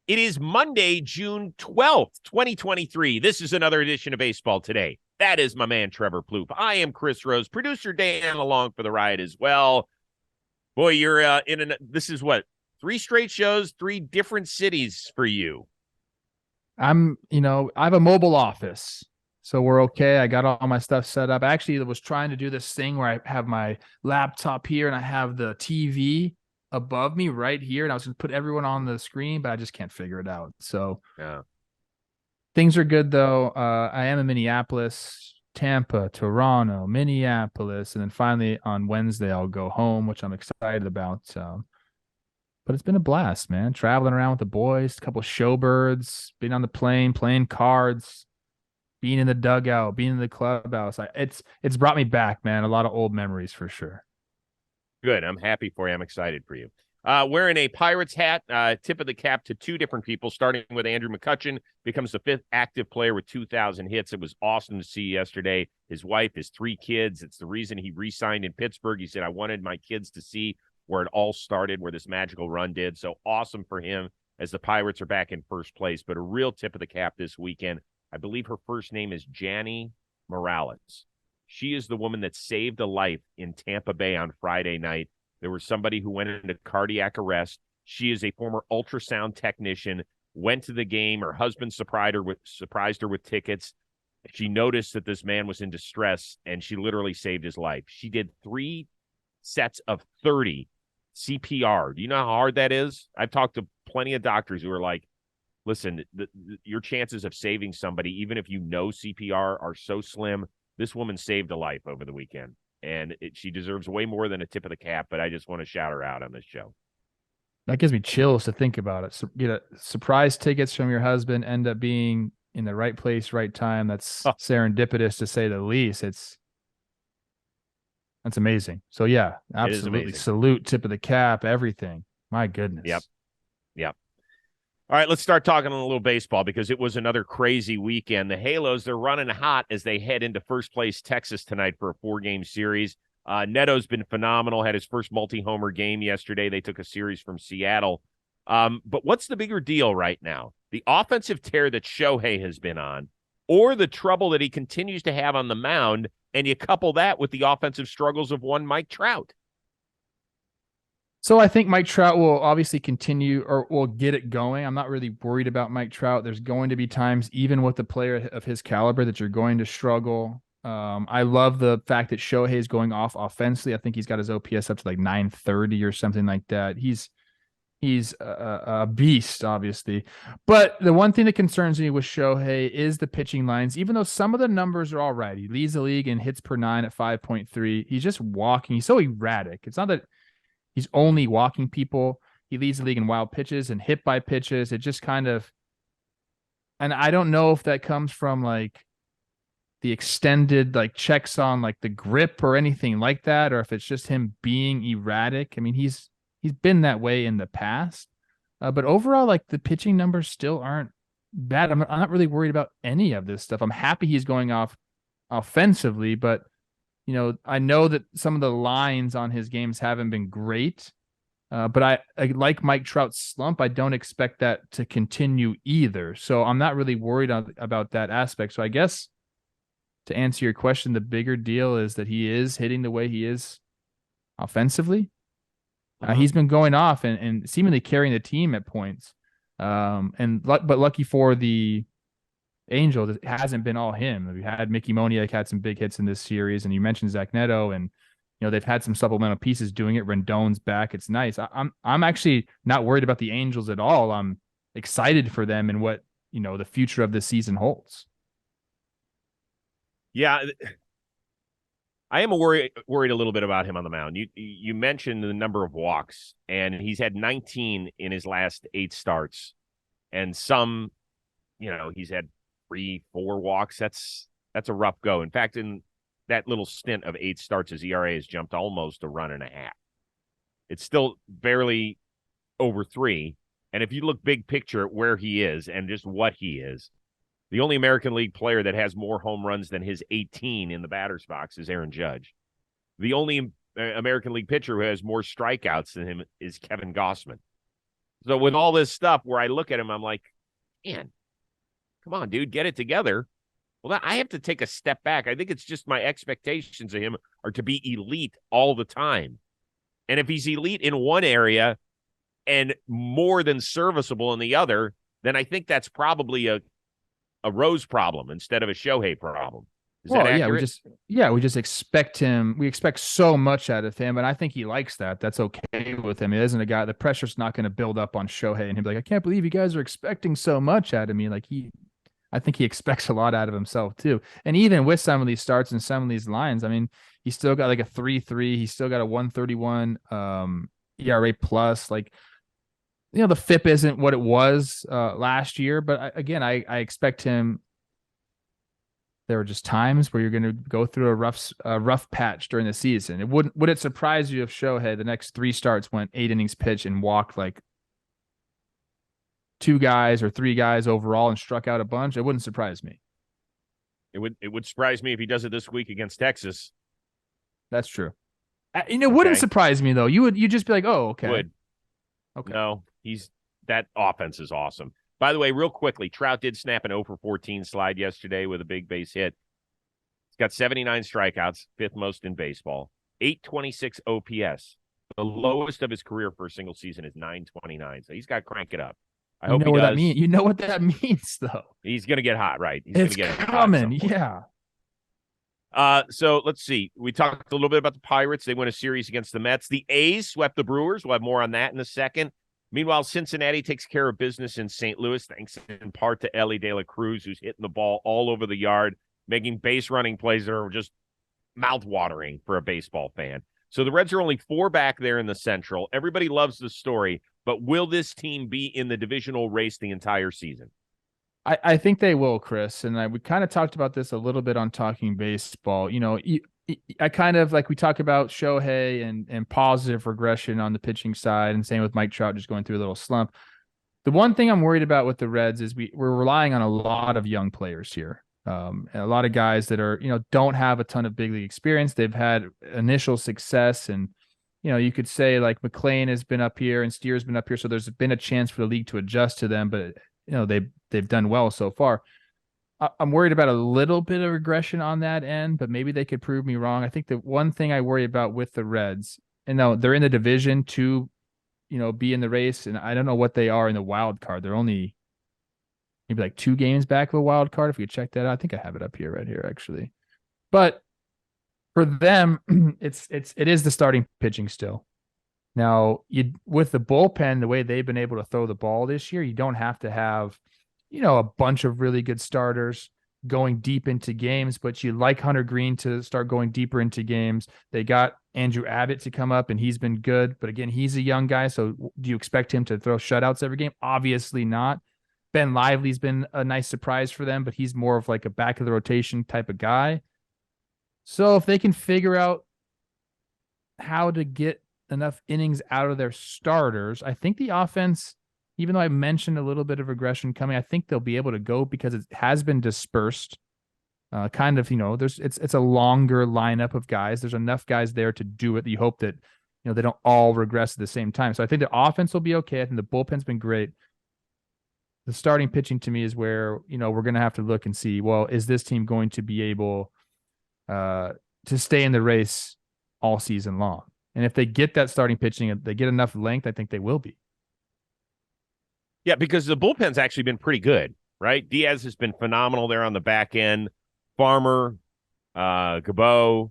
It is Monday, June 12th, 2023. This is another edition of Baseball Today. That is my man, Trevor Plouffe. I am Chris Rose, producer Dan along for the ride as well. Boy, you're this is what, 3 straight shows, 3 different cities for you. I have a mobile office, so we're okay. I got all my stuff set up. I actually was trying to do this thing where I have my laptop here and I have the TV above me right here, and I was going to put everyone on the screen, but I just can't figure it out. So Yeah. things are good, though. I am in Minneapolis, Tampa, Toronto, Minneapolis, and then finally on Wednesday I'll go home, which I'm excited about. But it's been a blast, man. Traveling around with the boys, a couple of showbirds, being on the plane, playing cards, being in the dugout, being in the clubhouse. It's brought me back, man. A lot of old memories for sure. Good. I'm happy for you. I'm excited for you. Wearing a Pirates hat, tip of the cap to 2 different people, starting with Andrew McCutchen, becomes the 5th active player with 2,000 hits. It was awesome to see yesterday. His wife, his 3 kids. It's the reason he re-signed in Pittsburgh. He said, I wanted my kids to see where it all started, where this magical run did. So awesome for him as the Pirates are back in first place. But a real tip of the cap this weekend. I believe her first name is Janny Morales. She is the woman that saved a life in Tampa Bay on Friday night. There was somebody who went into cardiac arrest. She is a former ultrasound technician, went to the game. Her husband surprised her with tickets. She noticed that this man was in distress, and she literally saved his life. She did 3 sets of 30 CPR. Do you know how hard that is? I've talked to plenty of doctors who are like, listen, your chances of saving somebody, even if you know CPR, are so slim. This woman saved a life over the weekend, and she deserves way more than a tip of the cap, but I just want to shout her out on this show. That gives me chills to think about it. So, get a surprise tickets from your husband, end up being in the right place, right time. That's serendipitous to say the least. That's amazing. So yeah, absolutely. Salute, tip of the cap, everything. My goodness. Yep. All right, let's start talking a little baseball because it was another crazy weekend. The Halos, they're running hot as they head into first place Texas tonight for a 4-game series. Neto's been phenomenal, had his first multi-homer game yesterday. They took a series from Seattle. But what's the bigger deal right now? The offensive tear that Shohei has been on, or the trouble that he continues to have on the mound, and you couple that with the offensive struggles of one Mike Trout? So I think Mike Trout will obviously continue or will get it going. I'm not really worried about Mike Trout. There's going to be times, even with a player of his caliber, that you're going to struggle. I love the fact that Shohei is going off offensively. I think he's got his OPS up to like 930 or something like that. He's a beast, obviously. But the one thing that concerns me with Shohei is the pitching lines. Even though some of the numbers are all right, he leads the league in hits per 9 at 5.3. He's just walking. He's so erratic. It's not that he's only walking people. He leads the league in wild pitches and hit by pitches. It just kind of, and I don't know if that comes from like the extended like checks on like the grip or anything like that, or if it's just him being erratic. I mean, he's been that way in the past, but overall, like the pitching numbers still aren't bad. I'm not really worried about any of this stuff. I'm happy he's going off offensively, but I know that some of the lines on his games haven't been great. But I like Mike Trout's slump. I don't expect that to continue either. So I'm not really worried about that aspect. So I guess to answer your question, the bigger deal is that he is hitting the way he is offensively. He's been going off and seemingly carrying the team at points. But lucky for the Angels, it hasn't been all him. We had Mickey Moniak had some big hits in this series, and you mentioned Zach Neto, and they've had some supplemental pieces doing it. Rendon's back. It's nice. I'm actually not worried about the Angels at all. I'm excited for them and what the future of the season holds. Yeah, I am worried a little bit about him on the mound. You mentioned the number of walks, and he's had 19 in his last 8 starts, and some, he's had 3-4 walks. That's a rough go. In fact, in that little stint of 8 starts, his ERA has jumped almost a run and a half. It's still barely over 3. And if you look big picture at where he is and just what he is, the only American League player that has more home runs than his 18 in the batter's box is Aaron Judge. The only American League pitcher who has more strikeouts than him is Kevin Gausman. So with all this stuff where I look at him, I'm like, man, come on, dude, get it together. Well, I have to take a step back. I think it's just my expectations of him are to be elite all the time. And if he's elite in one area and more than serviceable in the other, then I think that's probably a Rose problem instead of a Shohei problem. Is that Well, yeah, accurate? we just expect him. We expect so much out of him, and I think he likes that. That's okay with him. He isn't a guy. The pressure's not going to build up on Shohei, and he'll be like, "I can't believe you guys are expecting so much out of me." I think he expects a lot out of himself too. And even with some of these starts and some of these lines, I mean, he still got like a 3.3. He's still got a 131 ERA plus. Like, the FIP isn't what it was last year, but again, I expect him. There were just times where you're going to go through a rough patch during the season. Would it surprise you if Shohei the next 3 starts went 8 innings pitch and walked like 2 guys or 3 guys overall and struck out a bunch? It wouldn't surprise me. It would surprise me if he does it this week against Texas. That's true. It wouldn't surprise me though. You'd just be like, oh, okay. Would. Okay. No, that offense is awesome. By the way, real quickly, Trout did snap an 0 for 14 slide yesterday with a big base hit. He's got 79 strikeouts, 5th most in baseball, 826 OPS. The lowest of his career for a single season is 929. So he's got to crank it up. I hope he does. That means. You know what that means, though. He's going to get hot, right? It's coming, yeah. So let's see. We talked a little bit about the Pirates. They win a series against the Mets. The A's swept the Brewers. We'll have more on that in a second. Meanwhile, Cincinnati takes care of business in St. Louis, thanks in part to Ellie De La Cruz, who's hitting the ball all over the yard, making base running plays that are just mouth-watering for a baseball fan. So the Reds are only 4 back there in the Central. Everybody loves the story, but will this team be in the divisional race the entire season? I think they will, Chris. And we kind of talked about this a little bit on Talking Baseball. I kind of like we talk about Shohei and positive regression on the pitching side, and same with Mike Trout just going through a little slump. The one thing I'm worried about with the Reds is we're relying on a lot of young players here. And a lot of guys that are, don't have a ton of big league experience. They've had initial success, and you could say like McClain has been up here and Steer's been up here, so there's been a chance for the league to adjust to them, but they've done well so far. I'm worried about a little bit of regression on that end, but maybe they could prove me wrong. I think the one thing I worry about with the Reds, and now they're in the division to, be in the race, and I don't know what they are in the wild card. They're only maybe like 2 games back of a wild card. If we check that out, I think I have it up here, right here, actually. But for them, it is the starting pitching still. Now, with the bullpen, the way they've been able to throw the ball this year, you don't have to have a bunch of really good starters going deep into games, but you like Hunter Green to start going deeper into games. They got Andrew Abbott to come up, and he's been good. But again, he's a young guy, so do you expect him to throw shutouts every game? Obviously not. Ben Lively's been a nice surprise for them, but he's more of like a back of the rotation type of guy. So if they can figure out how to get enough innings out of their starters, I think the offense, even though I mentioned a little bit of regression coming, I think they'll be able to go because it has been dispersed. It's a longer lineup of guys. There's enough guys there to do it. You hope that, they don't all regress at the same time. So I think the offense will be okay. I think the bullpen's been great. The starting pitching to me is where, we're going to have to look and see, well, is this team going to be able to stay in the race all season long? And if they get that starting pitching, if they get enough length, I think they will be. Yeah, because the bullpen's actually been pretty good, right? Diaz has been phenomenal there on the back end. Farmer, Gabo,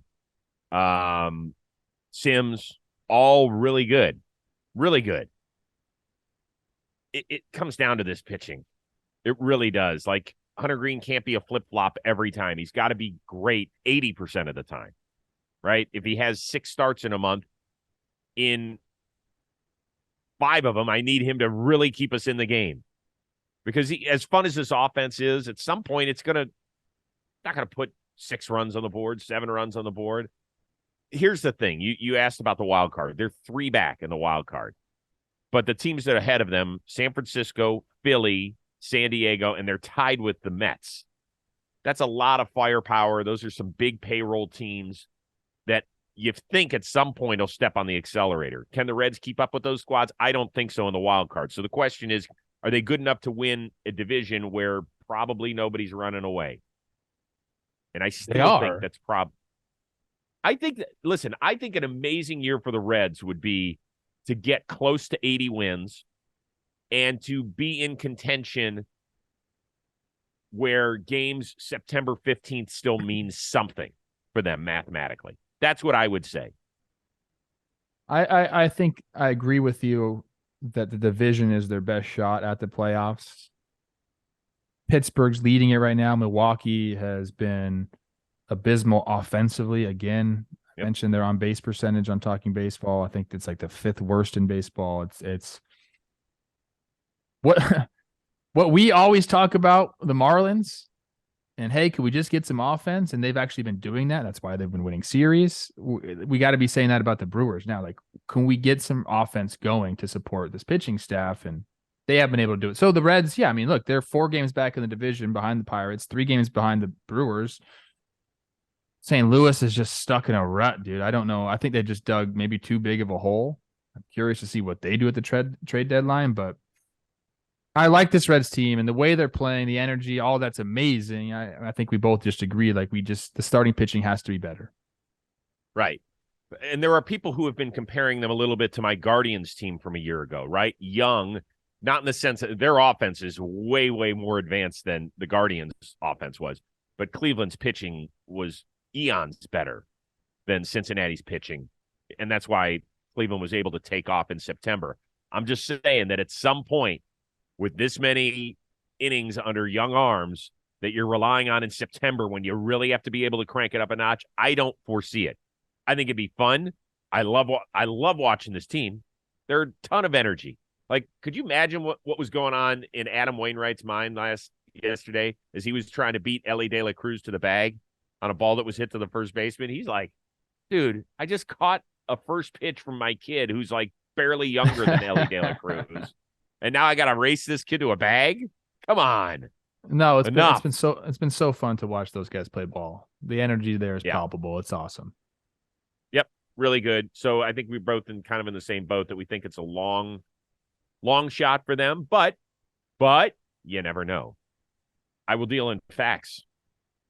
Sims, all really good. Really good. It comes down to this pitching. It really does. Like, Hunter Green can't be a flip-flop every time. He's got to be great 80% of the time, right? If he has 6 starts in a month, in 5 of them, I need him to really keep us in the game. Because as fun as this offense is, at some point, it's not going to put 6 runs on the board, 7 runs on the board. Here's the thing. You asked about the wild card. They're 3 back in the wild card. But the teams that are ahead of them, San Francisco, Philly, San Diego, and they're tied with the Mets. That's a lot of firepower. Those are some big payroll teams that you think at some point he'll step on the accelerator. Can the Reds keep up with those squads? I don't think so in the wild card. So the question is, are they good enough to win a division where probably nobody's running away? And I still think that's I think an amazing year for the Reds would be to get close to 80 wins and to be in contention where games September 15th still means something for them mathematically. That's what I would say. I think I agree with you that the division is their best shot at the playoffs. Pittsburgh's leading it right now. Milwaukee has been abysmal offensively. Again, I mentioned their on-base percentage on Talking Baseball. I think it's like the 5th worst in baseball. It's what we always talk about, the Marlins. And hey, could we just get some offense? And they've actually been doing that. That's why they've been winning series. We got to be saying that about the Brewers now. Like, can we get some offense going to support this pitching staff? And they have been able to do it. So the Reds, yeah, I mean, look, they're 4 games back in the division behind the Pirates, 3 games behind the Brewers. St. Louis is just stuck in a rut, dude. I don't know. I think they just dug maybe too big of a hole. I'm curious to see what they do at the trade deadline, but I like this Reds team and the way they're playing, the energy, all that's amazing. I think we both just agree, like the starting pitching has to be better. Right. And there are people who have been comparing them a little bit to my Guardians team from a year ago, right? Young, not in the sense that their offense is way, way more advanced than the Guardians' offense was, but Cleveland's pitching was eons better than Cincinnati's pitching. And that's why Cleveland was able to take off in September. I'm just saying that at some point, with this many innings under young arms that you're relying on in September when you really have to be able to crank it up a notch, I don't foresee it. I think it'd be fun. I love watching this team. They're a ton of energy. Like, could you imagine what was going on in Adam Wainwright's mind yesterday as he was trying to beat Ellie De La Cruz to the bag on a ball that was hit to the first baseman? He's like, dude, I just caught a first pitch from my kid who's like barely younger than Ellie De La Cruz. And now I got to race this kid to a bag? Come on. No, it's been so fun to watch those guys play ball. The energy there is palpable. It's awesome. Yep, really good. So I think we're both in the same boat that we think it's a long shot for them, but you never know. I will deal in facts.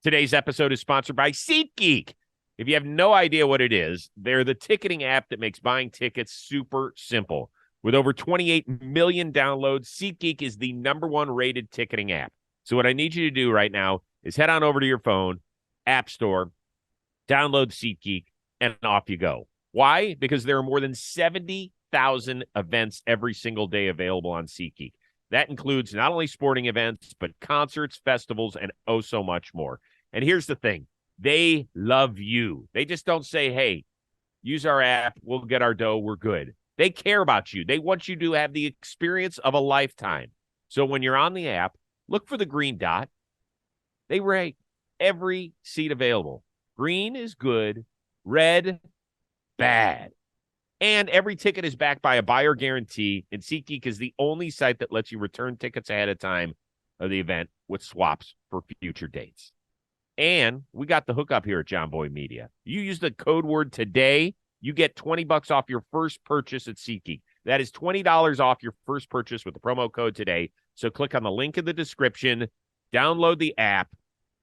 Today's episode is sponsored by SeatGeek. If you have no idea what it is, they're the ticketing app that makes buying tickets super simple. With over 28 million downloads, SeatGeek is the #1 rated ticketing app. So what I need you to do right now is head on over to your phone, App Store, download SeatGeek, and off you go. Why? Because there are more than 70,000 events every single day available on SeatGeek. That includes not only sporting events, but concerts, festivals, and oh so much more. And here's the thing. They love you. They just don't say, hey, use our app, we'll get our dough, we're good. They care about you. They want you to have the experience of a lifetime. So when you're on the app, look for the green dot. They rate every seat available. Green is good, red, bad. And every ticket is backed by a buyer guarantee, and SeatGeek is the only site that lets you return tickets ahead of time of the event with swaps for future dates. And we got the hookup here at John Boy Media. You use the code word today, you get $20 off your first purchase at SeatGeek. That is $20 off your first purchase with the promo code today. So click on the link in the description, download the app,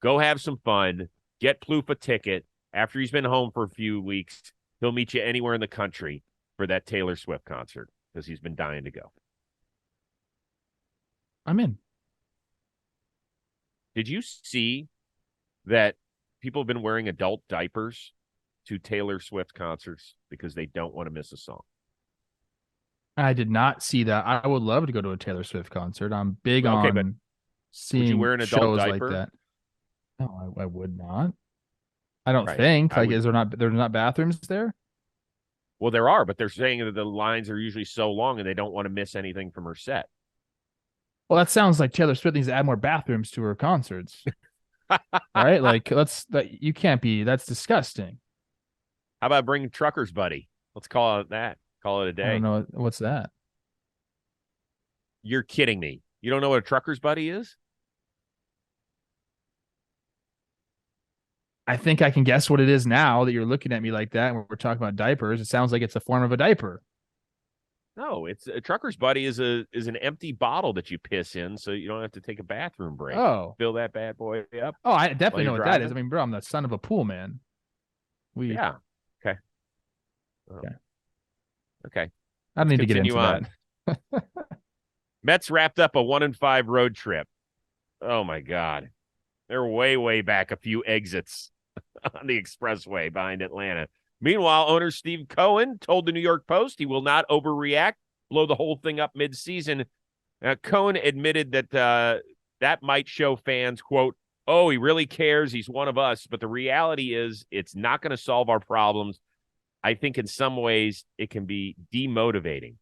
go have some fun, get Plouffe a ticket. After he's been home for a few weeks, he'll meet you anywhere in the country for that Taylor Swift concert because he's been dying to go. I'm in. Did you see that people have been wearing adult diapers to Taylor Swift concerts because they don't want to miss a song? I did not see that. I would love to go to a Taylor Swift concert. I'm big on seeing would you wear an adult shows diaper? like that. No, I would not. I don't think. Like, there's not bathrooms there? Well, there are, but they're saying that the lines are usually so long and they don't want to miss anything from her set. Well, that sounds like Taylor Swift needs to add more bathrooms to her concerts. Right? Like, you can't be, that's disgusting. How about bring Trucker's Buddy? Let's call it that. Call it a day. I don't know. What's that? You're kidding me. You don't know what a Trucker's Buddy is? I think I can guess what it is now that you're looking at me like that. When we're talking about diapers, it sounds like it's a form of a diaper. No, it's a trucker's buddy is an empty bottle that you piss in, so you don't have to take a bathroom break. Oh, Fill that bad boy up oh, I while definitely you're know what that is. I driving. mean, bro, I'm the son of a pool man. We, Yeah. Okay. Oh, okay. okay. I don't Let's need to get continue into on. that. Mets wrapped up a 1-5 road trip. Oh my God. They're way back a few exits on the expressway behind Atlanta. Meanwhile, owner Steve Cohen told the New York Post he will not overreact, blow the whole thing up midseason. Cohen admitted that that might show fans, quote, oh, he really cares. He's one of us. But the reality is it's not going to solve our problems. I think in some ways it can be demotivating.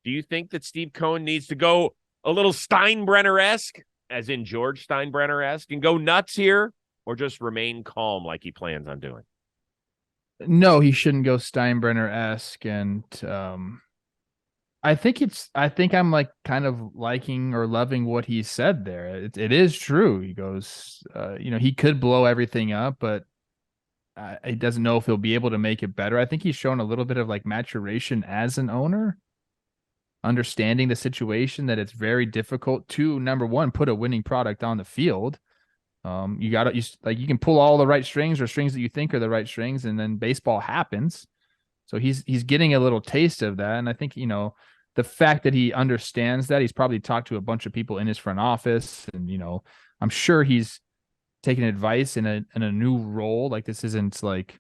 Do you think that Steve Cohen needs to go a little Steinbrenner-esque, as in George Steinbrenner-esque, and go nuts here, or just remain calm like he plans on doing? No, he shouldn't go Steinbrenner-esque. And I think I'm like kind of liking or loving what he said there. It is true. He goes, he could blow everything up, but he doesn't know if he'll be able to make it better. I think he's shown a little bit of like maturation as an owner, understanding the situation that it's very difficult to, number one, put a winning product on the field. You got to you can pull all the right strings or strings that you think are the right strings, and then baseball happens. So he's getting a little taste of that, and I think the fact that he understands that, he's probably talked to a bunch of people in his front office, and I'm sure he's taking advice in a new role. Like this isn't like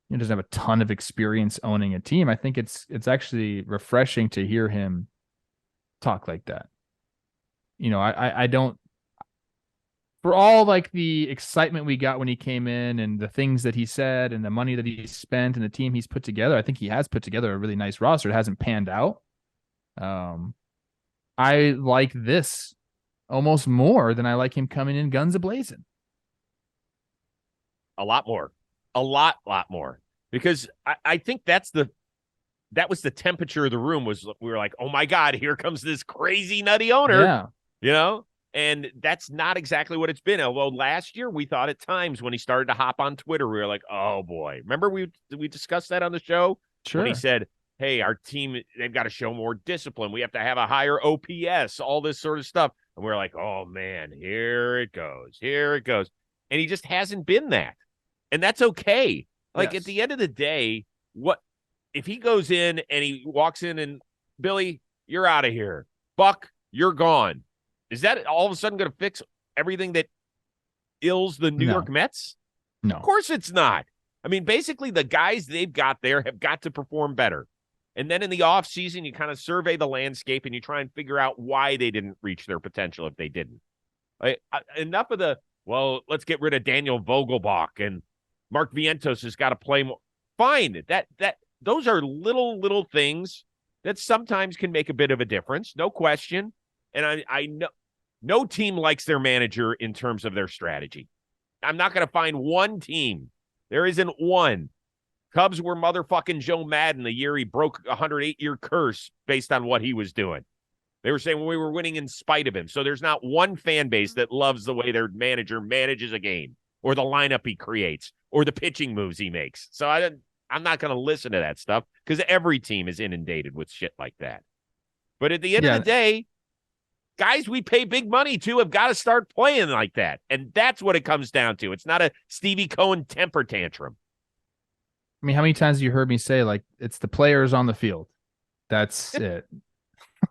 he doesn't have a ton of experience owning a team. I think it's actually refreshing to hear him talk like that. I don't, for all like the excitement we got when he came in and the things that he said and the money that he spent and the team he's put together, I think he has put together a really nice roster. It hasn't panned out. I like this almost more than I like him coming in guns a-blazing. A lot more. A lot more. Because I think that was the temperature of the room. Was we were like, oh my God, here comes this crazy nutty owner. Yeah. And that's not exactly what it's been. Although last year we thought at times when he started to hop on Twitter, we were like, oh boy. Remember we discussed that on the show? Sure. When he said, hey, our team, they've got to show more discipline. We have to have a higher OPS, all this sort of stuff. And we're like, oh man, here it goes. And he just hasn't been that. And that's okay. Like At the end of the day, what if he goes in and he walks in and Billy, you're out of here. Buck, you're gone. Is that all of a sudden going to fix everything that ills the New York Mets? No. Of course it's not. I mean, basically the guys they've got there have got to perform better. And then in the offseason, you kind of survey the landscape and you try and figure out why they didn't reach their potential if they didn't. Enough of the, well, let's get rid of Daniel Vogelbach and Mark Vientos has got to play more. Fine. Those are little things that sometimes can make a bit of a difference. No question. And I know no team likes their manager in terms of their strategy. I'm not going to find one team. There isn't one. Cubs were motherfucking Joe Madden the year he broke a 108-year curse based on what he was doing. They were saying we were winning in spite of him. So there's not one fan base that loves the way their manager manages a game or the lineup he creates or the pitching moves he makes. So I'm not going to listen to that stuff because every team is inundated with shit like that. But at the end of the day, guys we pay big money to have got to start playing like that. And that's what it comes down to. It's not a Stevie Cohen temper tantrum. I mean, how many times have you heard me say, like, it's the players on the field? That's it.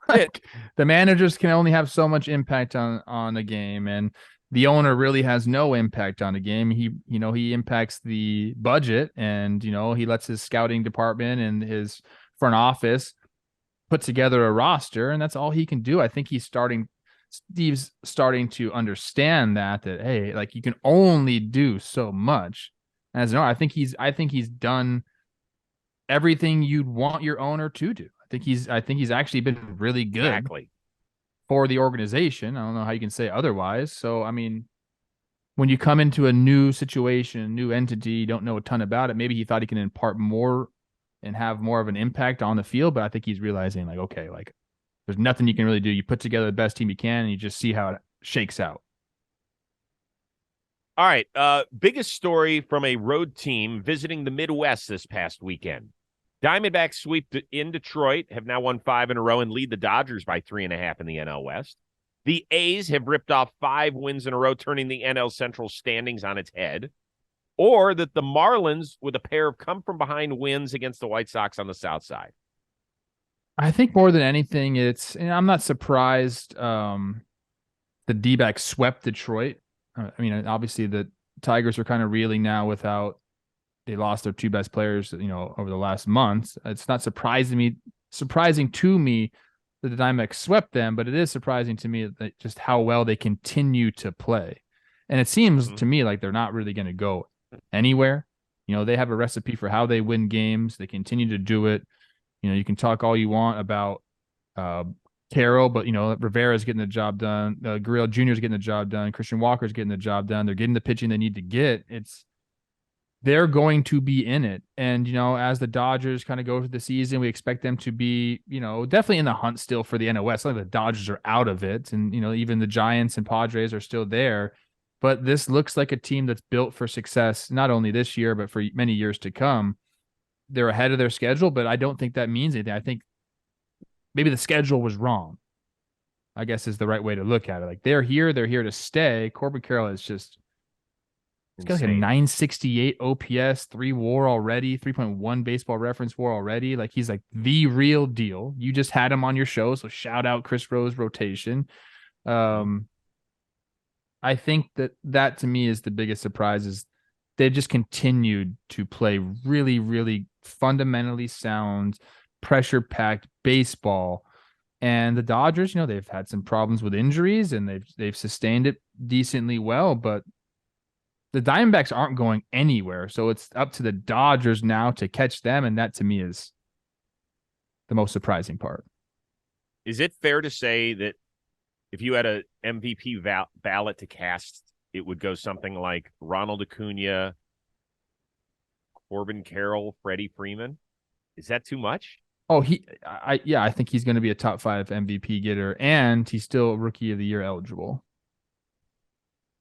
Like, the managers can only have so much impact on a game, and the owner really has no impact on the game. He impacts the budget, and, he lets his scouting department and his front office put together a roster, and that's all he can do. I think Steve's starting to understand that, hey, like, you can only do so much. As no, I think he's done everything you'd want your owner to do. I think he's actually been really good for the organization. I don't know how you can say otherwise. So, I mean, when you come into a new situation, a new entity, you don't know a ton about it. Maybe he thought he can impart more and have more of an impact on the field, but I think he's realizing, like, okay, like, there's nothing you can really do. You put together the best team you can, and you just see how it shakes out. All right. Biggest story from a road team visiting the Midwest this past weekend. Diamondbacks sweep in Detroit, have now won 5 in a row and lead the Dodgers by 3.5 in the NL West. The A's have ripped off 5 wins in a row, turning the NL Central standings on its head. Or that the Marlins, with a pair of come-from-behind wins against the White Sox on the South Side. I think more than anything, I'm not surprised the D-backs swept Detroit. I mean, obviously the Tigers are kind of reeling now without they lost their 2 best players, over the last month. It's not surprising to me that the Diamondbacks swept them, but it is surprising to me that just how well they continue to play. And it seems to me like they're not really going to go anywhere. They have a recipe for how they win games. They continue to do it. You can talk all you want about Carroll, but Rivera's getting the job done. Gurriel Jr. is getting the job done. Christian Walker's getting the job done. They're getting the pitching they need to get. They're going to be in it. And, as the Dodgers kind of go through the season, we expect them to be, definitely in the hunt still for the NL West. Like the Dodgers are out of it. And, even the Giants and Padres are still there. But this looks like a team that's built for success, not only this year, but for many years to come. They're ahead of their schedule, but I don't think that means anything. I think maybe the schedule was wrong, I guess is the right way to look at it. Like they're here to stay. Corbin Carroll is just, he's got like a 968 OPS, 3 WAR already, 3.1 baseball reference WAR already. Like he's like the real deal. You just had him on your show, so shout out Chris Rose rotation. I think that to me is the biggest surprise is they've just continued to play really, really fundamentally sound, pressure-packed baseball. And the Dodgers, they've had some problems with injuries and they've sustained it decently well, but the Diamondbacks aren't going anywhere. So it's up to the Dodgers now to catch them, and that to me is the most surprising part. Is it fair to say that if you had a MVP ballot to cast, it would go something like Ronald Acuna, Corbin Carroll, Freddie Freeman? Is that too much? Oh, I think he's going to be a top 5 MVP getter, and he's still Rookie of the Year eligible.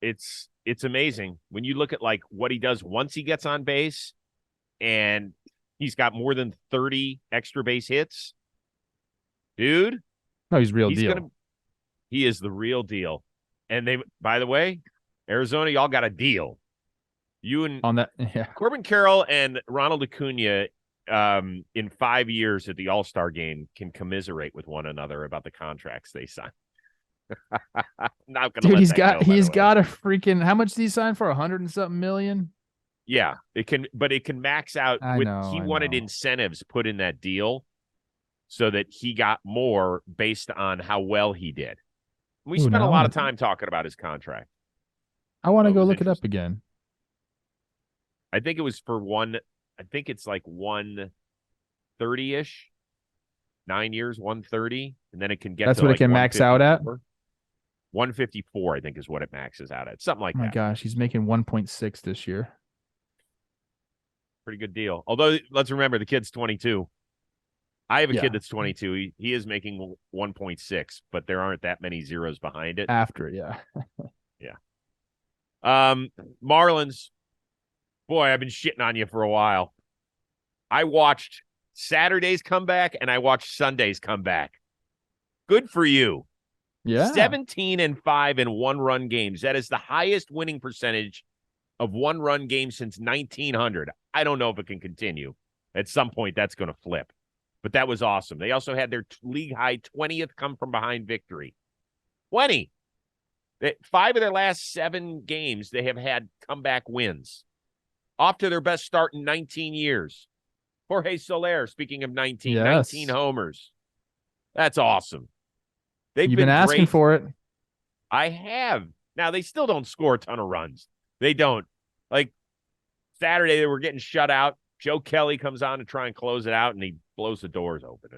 It's amazing when you look at like what he does once he gets on base, and he's got more than 30 extra base hits. Dude, no, he's real deal. He is the real deal. And by the way, Arizona, y'all got a deal. You and on that, yeah. Corbin Carroll and Ronald Acuna in 5 years at the All-Star game can commiserate with one another about the contracts they sign. Not gonna. Dude, he's got a freaking, how much did he sign for? 100 and something million? Yeah, it can max out. He wanted incentives put in that deal so that he got more based on how well he did. We spent a lot of time talking about his contract. I want to go look it up again. I think it was for I think it's like 130-ish, 9 years, 130, and then it can get. That's what it can max out at. 154, I think, is what it maxes out at. Something like that. Oh my gosh, he's making 1.6 this year. Pretty good deal. Although, let's remember, the kid's 22. I have a kid that's 22. He is making 1.6, but there aren't that many zeros behind it. After, yeah. Marlins. Boy, I've been shitting on you for a while. I watched Saturday's comeback and I watched Sunday's comeback. Good for you. Yeah. 17-5 in 1-run games. That is the highest winning percentage of 1-run games since 1900. I don't know if it can continue. At some point, that's going to flip. But that was awesome. They also had their league-high 20th come-from-behind victory. 20. 5 of their last 7 games, they have had comeback wins. Off to their best start in 19 years. Jorge Soler, speaking of 19, 19 homers. That's awesome. You've been asking for it. I have. Now, they still don't score a ton of runs. They don't. Like, Saturday, they were getting shut out. Joe Kelly comes on to try and close it out, and he blows the doors open.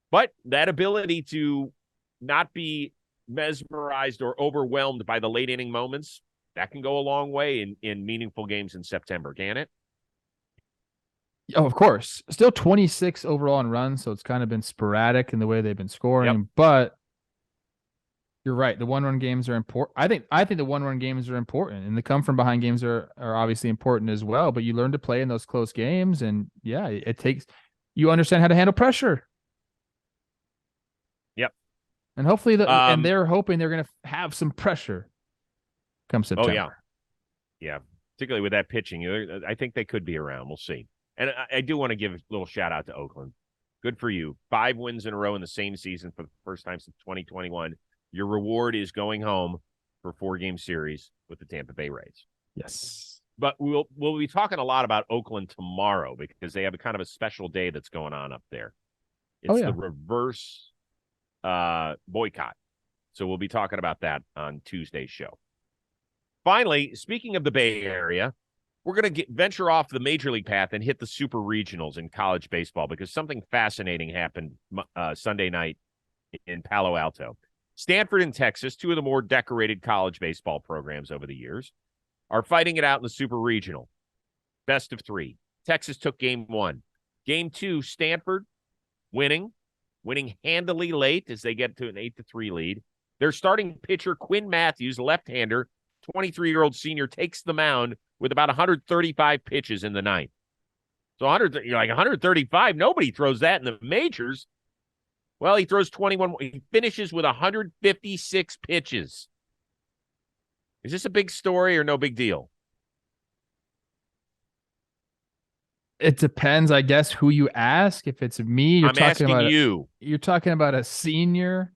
But that ability to not be mesmerized or overwhelmed by the late-inning moments, that can go a long way in meaningful games in September, can it? Oh, of course. Still 26 overall in runs, so it's kind of been sporadic in the way they've been scoring. Yep. But You're right. The one-run games are important. I think the one-run games are important, and the come-from-behind games are obviously important as well. But you learn to play in those close games, and yeah, it takes you understand how to handle pressure. Yep. And hopefully, and Um. they're hoping they're going to have some pressure come Oh yeah. September. Yeah. Particularly with that pitching, I think they could be around. We'll see. And I do want to give a little shout out to Oakland. Good for you. 5 wins in a row in the same season for the first time since 2021. Your reward is going home for 4-game series with the Tampa Bay Rays. Yes. But we'll be talking a lot about Oakland tomorrow because they have a kind of a special day that's going on up there. It's the reverse boycott. So we'll be talking about that on Tuesday's show. Finally, speaking of the Bay Area, we're going to venture off the major league path and hit the super regionals in college baseball because something fascinating happened Sunday night in Palo Alto. Stanford and Texas, 2 of the more decorated college baseball programs over the years, are fighting it out in the super regional. Best of 3. Texas took game 1. Game 2, Stanford winning handily late as they get to an 8-3 lead. Their starting pitcher, Quinn Matthews, left-hander, 23-year-old senior, takes the mound with about 135 pitches in the ninth. So 135, nobody throws that in the majors. Well, he throws 21. He finishes with 156 pitches. Is this a big story or no big deal? It depends, I guess, who you ask. If it's me, I'm asking you. You're talking about a senior,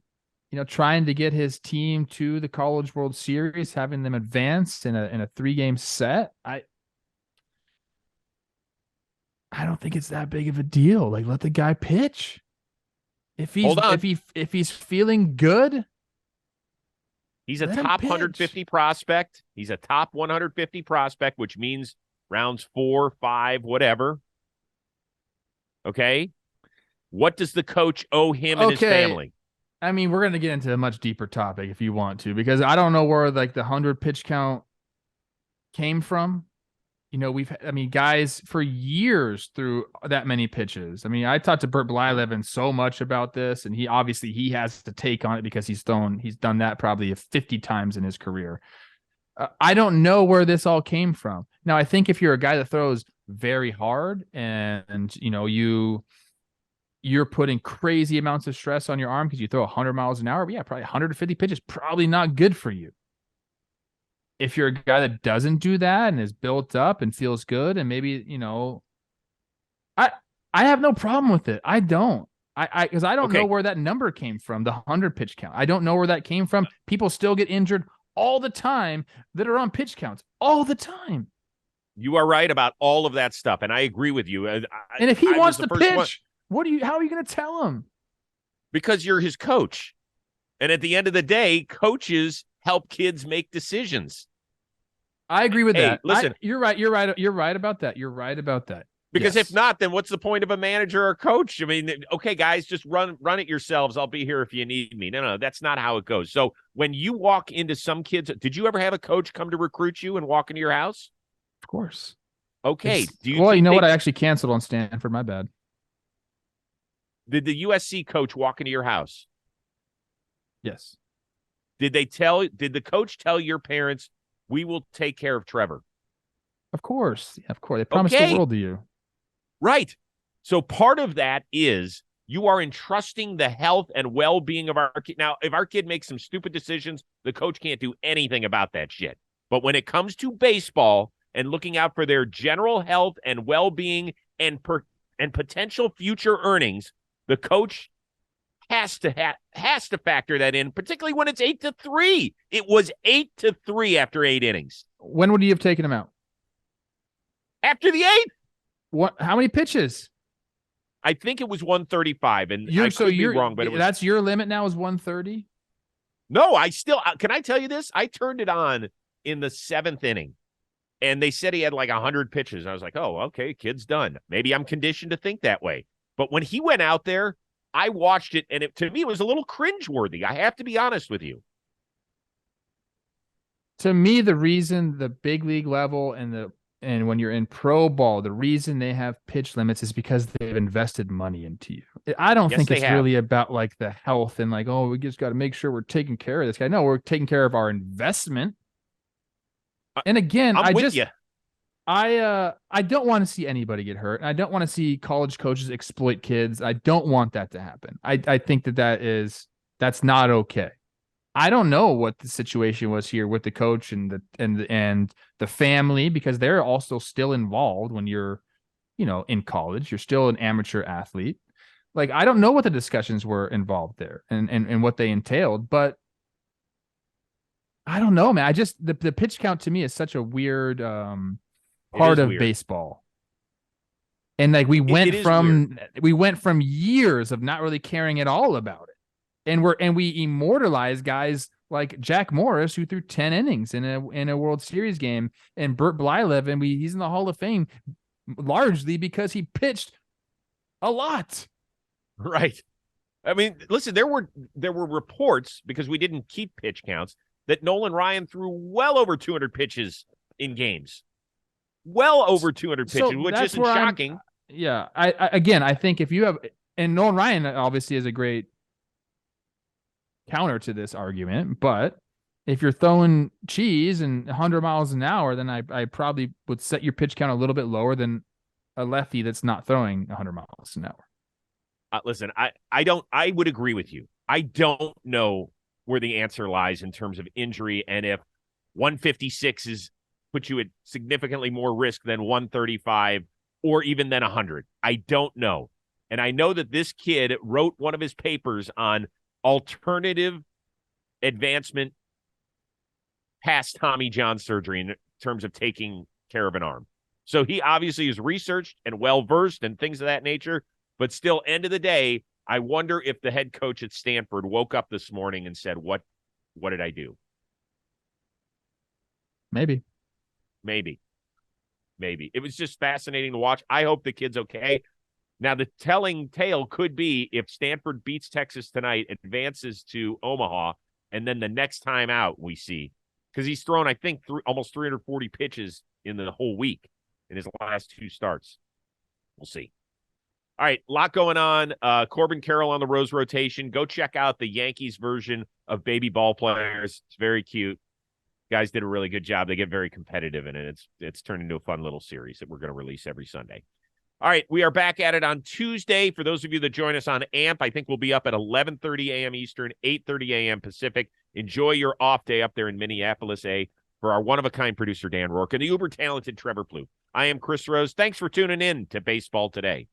trying to get his team to the College World Series, having them advance in a 3-game set. I don't think it's that big of a deal. Like, let the guy pitch. If he's feeling good, he's a top 150 prospect. He's a top 150 prospect, which means rounds 4, 5, whatever. Okay. What does the coach owe him and his family? I mean, we're going to get into a much deeper topic if you want to, because I don't know where like the 100 pitch count came from. Guys for years threw that many pitches. I mean, I talked to Bert Blyleven so much about this, and he has to take on it because he's done that probably 50 times in his career. I don't know where this all came from. Now, I think if you're a guy that throws very hard and you're putting crazy amounts of stress on your arm because you throw 100 miles an hour, yeah, probably 150 pitches, probably not good for you. If you're a guy that doesn't do that and is built up and feels good, and maybe, I have no problem with it. I don't. Because I don't know where that number came from, the 100 pitch count. I don't know where that came from. People still get injured all the time that are on pitch counts all the time. You are right about all of that stuff, and I agree with you. And if he wants to pitch, how are you going to tell him? Because you're his coach. And at the end of the day, coaches help kids make decisions. I agree with that. Listen, you're right. You're right about that. Because if not, then what's the point of a manager or coach? I mean, okay, guys, just run it yourselves. I'll be here if you need me. No, that's not how it goes. So when you walk into some kids, did you ever have a coach come to recruit you and walk into your house? Of course. Okay. You know what? I actually canceled on Stanford. My bad. Did the USC coach walk into your house? Yes. Did the coach tell your parents, we will take care of Trevor? Of course. Yeah, of course. They promised the world to you. Right. So part of that is you are entrusting the health and well-being of our kid. Now, if our kid makes some stupid decisions, the coach can't do anything about that shit. But when it comes to baseball and looking out for their general health and well-being and potential future earnings, the coach has to factor that in, particularly when it's 8-3. It was 8-3 after 8 innings. When would you have taken him out? After the 8th. What? How many pitches? I think it was 135, and I could be wrong, but that's your limit now is 130? No, can I tell you this? I turned it on in the 7th inning, and they said he had like 100 pitches. I was like, oh, okay, kid's done. Maybe I'm conditioned to think that way. But when he went out there, I watched it, and to me, it was a little cringeworthy. I have to be honest with you. To me, the reason the big league level and and when you're in pro ball, the reason they have pitch limits is because they've invested money into you. I don't Yes, think they it's have. really about like the health and like, oh, we just got to make sure we're taking care of this guy. No, we're taking care of our investment. I, And again, I'm with you. I don't want to see anybody get hurt. I don't want to see college coaches exploit kids. I don't want that to happen. I think that's not okay. I don't know what the situation was here with the coach and the family, because they're also still involved when you're, in college. You're still an amateur athlete. Like, I don't know what the discussions were involved there and what they entailed, but I don't know, man. I just the pitch count to me is such a weird It part is of weird. baseball. And like It is weird. we went from years of not really caring at all about it. And we immortalize guys like Jack Morris, who threw 10 innings in a World Series game, and Burt Blyleven, and he's in the Hall of Fame largely because he pitched a lot. Right. I mean, listen, there were reports, because we didn't keep pitch counts, that Nolan Ryan threw well over 200 pitches in games. Well over 200 pitches, So which that's isn't where shocking. Yeah. I think if you have, and Nolan Ryan obviously is a great counter to this argument, but if you're throwing cheese and 100 miles an hour, then I probably would set your pitch count a little bit lower than a lefty that's not throwing 100 miles an hour. Listen, I would agree with you. I don't know where the answer lies in terms of injury, and if 156 is put you at significantly more risk than 135 or even than 100. I don't know. And I know that this kid wrote one of his papers on alternative advancement past Tommy John surgery in terms of taking care of an arm. So he obviously is researched and well-versed and things of that nature, but still, end of the day, I wonder if the head coach at Stanford woke up this morning and said, what did I do? Maybe. It was just fascinating to watch. I hope the kid's okay. Now, the telling tale could be if Stanford beats Texas tonight, advances to Omaha, and then the next time out we see, because he's thrown, I think, almost 340 pitches in the whole week in his last two starts. We'll see. All right, a lot going on. Corbin Carroll on the Rose rotation. Go check out the Yankees version of Baby Ball Players. It's very cute. Guys did a really good job. They get very competitive in it. It's turned into a fun little series that we're going to release every Sunday. All right, we are back at it on Tuesday. For those of you that join us on AMP, I think we'll be up at 11:30 a.m. Eastern, 8:30 a.m. Pacific. Enjoy your off day up there in Minneapolis, for our one-of-a-kind producer, Dan Rourke, and the uber-talented Trevor Plouffe. I am Chris Rose. Thanks for tuning in to Baseball Today.